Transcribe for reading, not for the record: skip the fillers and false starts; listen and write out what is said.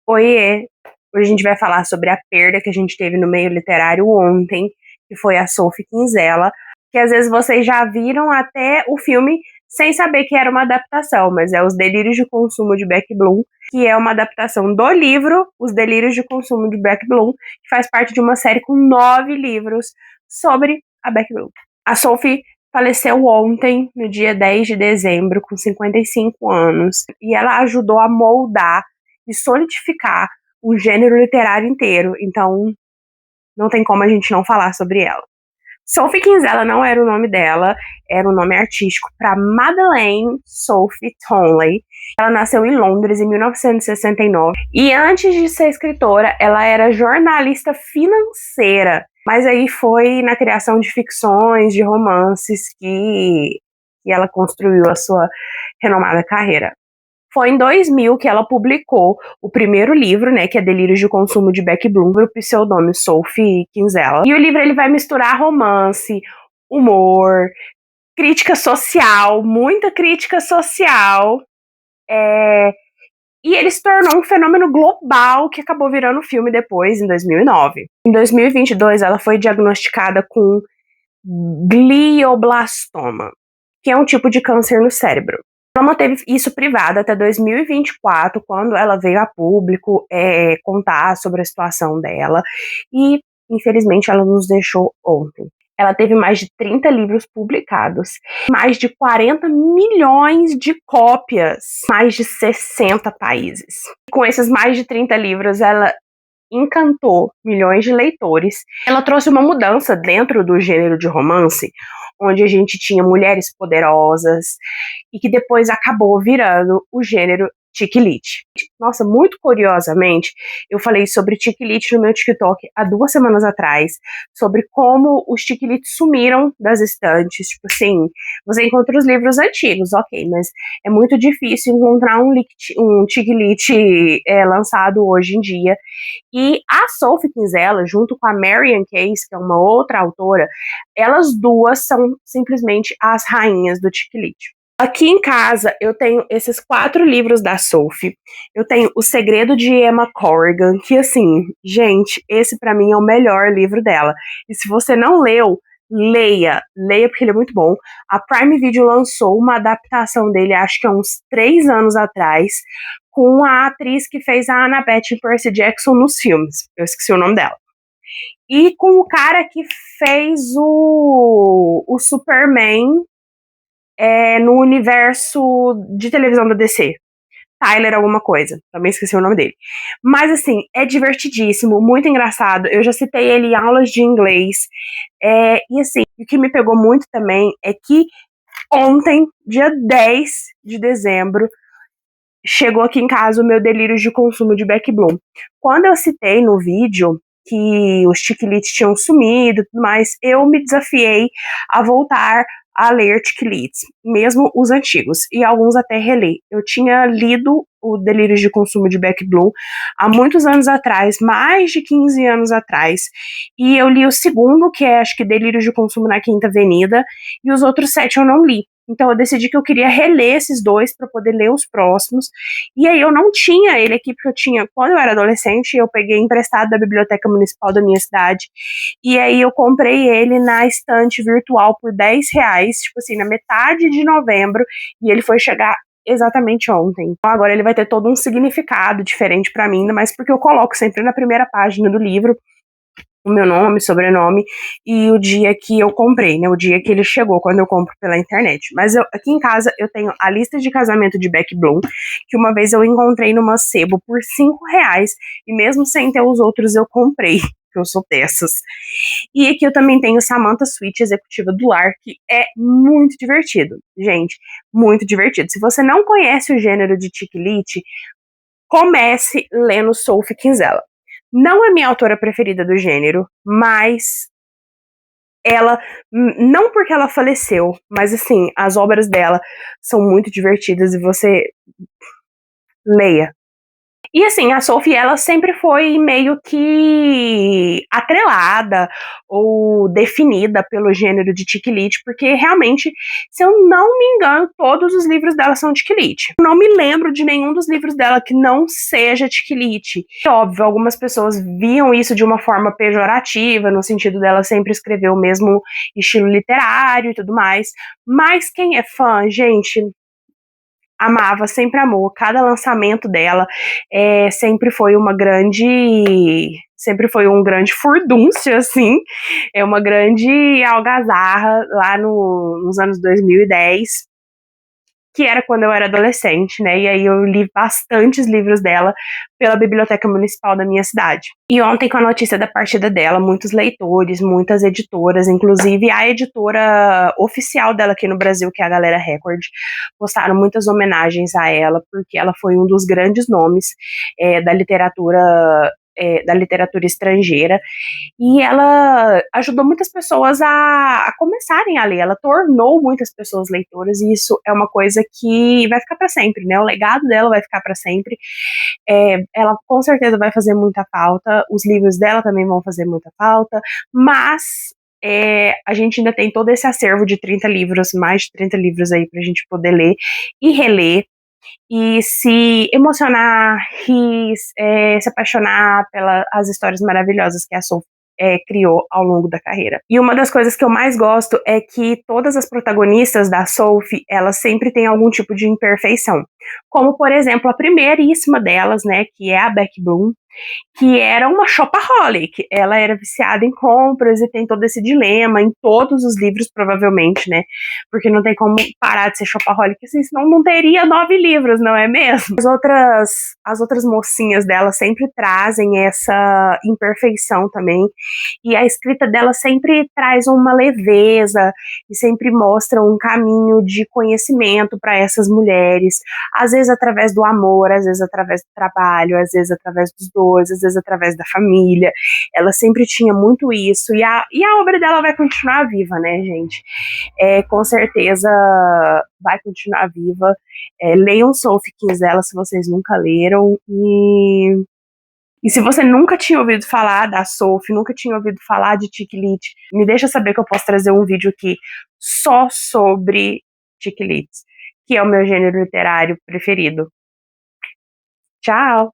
Oiê! Hoje a gente vai falar sobre a perda que a gente teve no meio literário ontem, que foi a Sophie Kinsella, que às vezes vocês já viram até o filme sem saber que era uma adaptação, mas é Os Delírios de Consumo de Beck Bloom, que é uma adaptação do livro Os Delírios de Consumo de Beck Bloom, que faz parte de uma série com 9 livros sobre a Beck Bloom. A Sophie faleceu ontem, no dia 10 de dezembro, com 55 anos, e ela ajudou a moldar e solidificar o gênero literário inteiro, então não tem como a gente não falar sobre ela. Sophie Kinsella não era o nome dela, era o nome artístico para Madeleine Sophie Tonley. Ela nasceu em Londres em 1969 e antes de ser escritora, ela era jornalista financeira, mas aí foi na criação de ficções, de romances que ela construiu a sua renomada carreira. Foi em 2000 que ela publicou o primeiro livro, né, que é Delírios de Consumo de Beck Bloom, o pseudônimo Sophie Kinsella. E o livro ele vai misturar romance, humor, crítica social, muita crítica social, e ele se tornou um fenômeno global que acabou virando filme depois, em 2009. Em 2022, ela foi diagnosticada com glioblastoma, que é um tipo de câncer no cérebro. Ela manteve isso privado até 2024, quando ela veio a público contar sobre a situação dela, e infelizmente ela nos deixou ontem. Ela teve mais de 30 livros publicados, mais de 40 milhões de cópias, mais de 60 países. Com esses mais de 30 livros, ela encantou milhões de leitores. Ela trouxe uma mudança dentro do gênero de romance, onde a gente tinha mulheres poderosas e que depois acabou virando o gênero chick lit. Nossa, muito curiosamente, eu falei sobre chick lit no meu TikTok há 2 semanas atrás, sobre como os chick lit sumiram das estantes. Tipo assim, você encontra os livros antigos, ok, mas é muito difícil encontrar um chick lit lançado hoje em dia. E a Sophie Kinsella, junto com a Marian Case, que é uma outra autora, elas duas são simplesmente as rainhas do chick lit. Aqui em casa eu tenho esses 4 livros da Sophie. Eu tenho O Segredo de Emma Corrigan, que assim, gente, esse pra mim é o melhor livro dela. E se você não leu, leia porque ele é muito bom. A Prime Video lançou uma adaptação dele, acho que há uns 3 anos atrás, com a atriz que fez a Annabeth e Percy Jackson nos filmes. Eu esqueci o nome dela. E com o cara que fez o Superman no universo de televisão da DC. Tyler alguma coisa, também esqueci o nome dele. Mas assim, é divertidíssimo, muito engraçado. Eu já citei ele em aulas de inglês. E assim, o que me pegou muito também é que ontem, dia 10 de dezembro, chegou aqui em casa o meu delírio de consumo de Beck Bloom. Quando eu citei no vídeo que os chick lit tinham sumido e tudo mais, eu me desafiei a voltar a ler chick lits, mesmo os antigos, e alguns até reler. Eu tinha lido o Delírios de Consumo de Beck Bloom há muitos anos atrás, mais de 15 anos atrás, e eu li o segundo, que é, acho que Delírios de Consumo na Quinta Avenida, e os outros 7 eu não li. Então eu decidi que eu queria reler esses 2 para poder ler os próximos. E aí eu não tinha ele aqui, porque eu tinha, quando eu era adolescente, eu peguei emprestado da Biblioteca Municipal da minha cidade. E aí eu comprei ele na estante virtual por R$10, tipo assim, na metade de novembro, e ele foi chegar exatamente ontem. Então agora ele vai ter todo um significado diferente para mim, mas porque eu coloco sempre na primeira página do livro o meu nome, sobrenome e o dia que eu comprei, né? O dia que ele chegou, quando eu compro pela internet. Mas aqui em casa eu tenho a lista de casamento de Beck Bloom, que uma vez eu encontrei numa sebo por R$5, e mesmo sem ter os outros eu comprei, que eu sou dessas. E aqui eu também tenho Samantha Sweet, Executiva do Lar, que é muito divertido, gente, muito divertido. Se você não conhece o gênero de chick lit, comece lendo Sophie Kinsella. Não é minha autora preferida do gênero, mas ela, não porque ela faleceu, mas assim, as obras dela são muito divertidas e você leia. E assim, a Sophie, ela sempre foi meio que atrelada ou definida pelo gênero de chick lit, porque realmente, se eu não me engano, todos os livros dela são chick lit. Eu não me lembro de nenhum dos livros dela que não seja chick lit. É óbvio, algumas pessoas viam isso de uma forma pejorativa, no sentido dela sempre escrever o mesmo estilo literário e tudo mais, mas quem é fã, gente, amava, sempre amou. Cada lançamento dela sempre foi um grande furdúncio, assim, uma grande algazarra lá nos anos 2010, que era quando eu era adolescente, né? E aí eu li bastantes livros dela pela Biblioteca Municipal da minha cidade. E ontem, com a notícia da partida dela, muitos leitores, muitas editoras, inclusive a editora oficial dela aqui no Brasil, que é a Galera Record, postaram muitas homenagens a ela, porque ela foi um dos grandes nomes da literatura estrangeira, e ela ajudou muitas pessoas a começarem a ler, ela tornou muitas pessoas leitoras, e isso é uma coisa que vai ficar para sempre, né? O legado dela vai ficar para sempre. Ela com certeza vai fazer muita falta, os livros dela também vão fazer muita falta, mas a gente ainda tem todo esse acervo de 30 livros, mais de 30 livros aí pra gente poder ler e reler, e se emocionar, rir, se apaixonar pelas histórias maravilhosas que a Sophie criou ao longo da carreira. E uma das coisas que eu mais gosto é que todas as protagonistas da Sophie, elas sempre têm algum tipo de imperfeição. Como, por exemplo, a primeiríssima delas, né, que é a Beck Bloom, que era uma shopaholic. Ela era viciada em compras e tem todo esse dilema em todos os livros, provavelmente, né? Porque não tem como parar de ser shopaholic, assim, senão não teria 9 livros, não é mesmo? As outras mocinhas dela sempre trazem essa imperfeição também, e a escrita dela sempre traz uma leveza e sempre mostra um caminho de conhecimento para essas mulheres, às vezes através do amor, às vezes através do trabalho, às vezes através dos dois, às vezes através da família. Ela sempre tinha muito isso, e a obra dela vai continuar viva, né, gente? Com certeza vai continuar viva. Leiam Sophie Kinsella se vocês nunca leram, e se você nunca tinha ouvido falar da Sophie, nunca tinha ouvido falar de chick lit, me deixa saber que eu posso trazer um vídeo aqui só sobre chick lit, que é o meu gênero literário preferido. Tchau!